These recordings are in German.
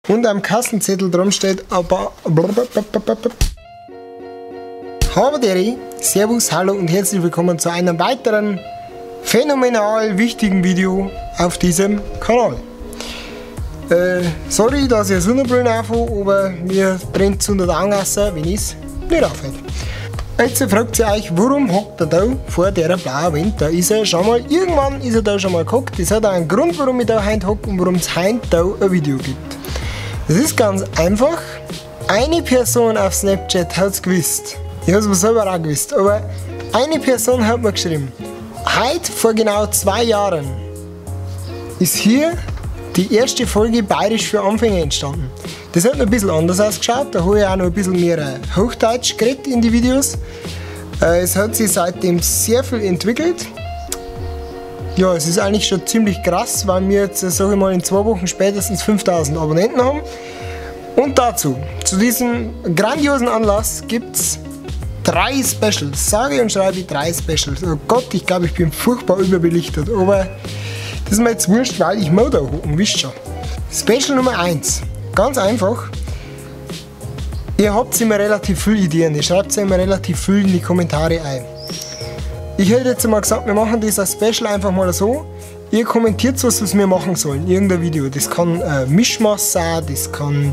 und am Kassenzettel drum steht aber Habaderi, Servus, hallo und herzlich willkommen zu einem weiteren phänomenal wichtigen Video auf diesem Kanal. Sorry, dass ich Sonnenbrillen aufhabe, aber mir brennt es unter der Augengasse, wenn ich es nicht aufhält. Jetzt fragt ihr euch, warum hockt er da vor der blauen Wand? Da ist er schon mal, irgendwann ist er da schon mal gehockt. Das hat auch einen Grund, warum ich da heute hocke und warum es heute da ein Video gibt. Das ist ganz einfach. Eine Person auf Snapchat hat es gewusst. Ich habe es mir selber auch gewusst. Aber eine Person hat mir geschrieben, heute vor genau 2 Jahren ist hier die erste Folge Bayerisch für Anfänger entstanden. Das hat noch ein bisschen anders ausgeschaut, da habe ich auch noch ein bisschen mehr Hochdeutsch geredet in die Videos. Es hat sich seitdem sehr viel entwickelt. Ja, es ist eigentlich schon ziemlich krass, weil wir jetzt, sage ich mal, in 2 Wochen spätestens 5000 Abonnenten haben. Und dazu, zu diesem grandiosen Anlass gibt es 3 Specials, sage und schreibe 3 Specials. Oh Gott, ich glaube, ich bin furchtbar überbelichtet, aber das ist mir jetzt wurscht, weil ich Mode hoch, wisst schon. Special Nummer 1. Ganz einfach, ihr habt immer relativ viele Ideen, ihr schreibt immer relativ viel in die Kommentare ein. Ich hätte jetzt mal gesagt, wir machen das als Special einfach mal so, ihr kommentiert was wir machen sollen, irgendein Video. Das kann Mischmasch sein, das kann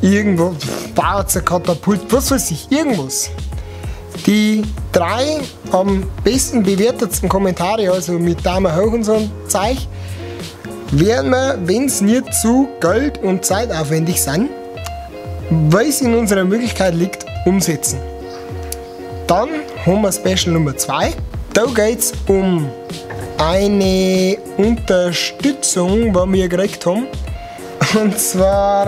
irgendwo, baut ein Katapult, was weiß ich, irgendwas. Die 3 am besten bewertetsten Kommentare, also mit Daumen hoch und so ein Zeug, werden wir, wenn es nicht zu geld- und zeitaufwendig sind, weil es in unserer Möglichkeit liegt, umsetzen. Dann haben wir Special Nummer 2. Da geht es um eine Unterstützung, die wir gekriegt haben. Und zwar,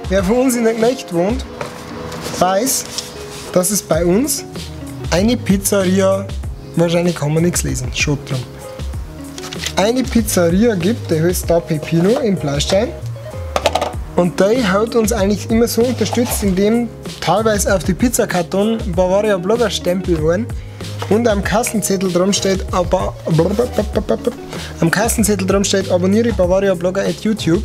wer von uns in der Knecht wohnt, weiß, dass es bei uns eine Pizzeria, wahrscheinlich kann man nichts lesen, Schott drum, eine Pizzeria gibt, die heißt da Pepino in Plaustein. Und die hat uns eigentlich immer so unterstützt, indem teilweise auf die Pizzakarton Bavaria Blogger Stempel waren und am Kassenzettel drum steht, abonniere Bavaria Blogger at YouTube.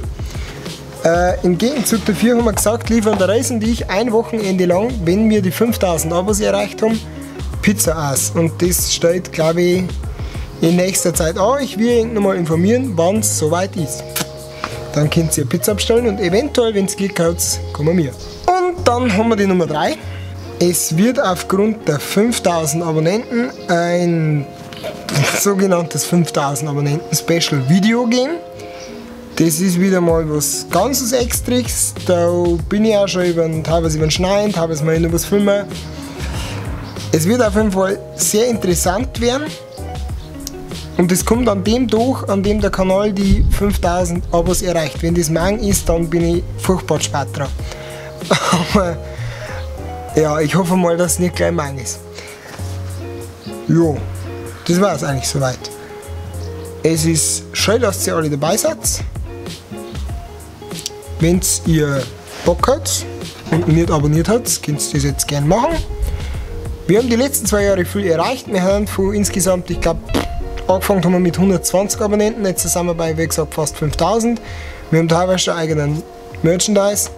Im Gegenzug dafür haben wir gesagt, liefern der Reis und ich ein Wochenende lang, wenn wir die 5000 Abos erreicht haben, Pizza aus. Und das steht, glaube ich, in nächster Zeit an. Ich will euch nochmal informieren, wann es soweit ist. Dann könnt ihr Pizza bestellen und eventuell, wenn es Glück hat, kommen wir. Und dann haben wir die Nummer 3. Es wird aufgrund der 5000 Abonnenten ein sogenanntes 5000 Abonnenten Special Video geben. Das ist wieder mal was ganz Extras. Da bin ich auch schon teilweise über den Schneiden, teilweise mal über was filmen. Es wird auf jeden Fall sehr interessant werden. Und das kommt an dem durch, an dem der Kanal die 5000 Abos erreicht. Wenn das morgen ist, dann bin ich furchtbar spät dran. Aber ja, ich hoffe mal, dass es nicht gleich morgen ist. Jo, das war es eigentlich soweit. Es ist schön, dass ihr alle dabei seid. Wenn ihr Bock habt und nicht abonniert habt, könnt ihr das jetzt gerne machen. Wir haben die letzten 2 Jahre viel erreicht. Wir haben von insgesamt, ich glaube, angefangen haben wir mit 120 Abonnenten, jetzt sind wir bei, wie gesagt, fast 5000. Wir haben teilweise schon eigenen Merchandise.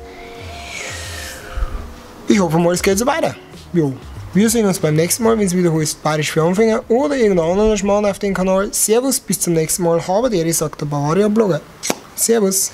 Ich hoffe mal, es geht so weiter. Jo. Wir sehen uns beim nächsten Mal, wenn es wieder heißt Bayerisch für Anfänger oder irgendein anderer Schmarrn auf dem Kanal. Servus, bis zum nächsten Mal. Habaderi, sagt der Bavaria Blogger. Servus.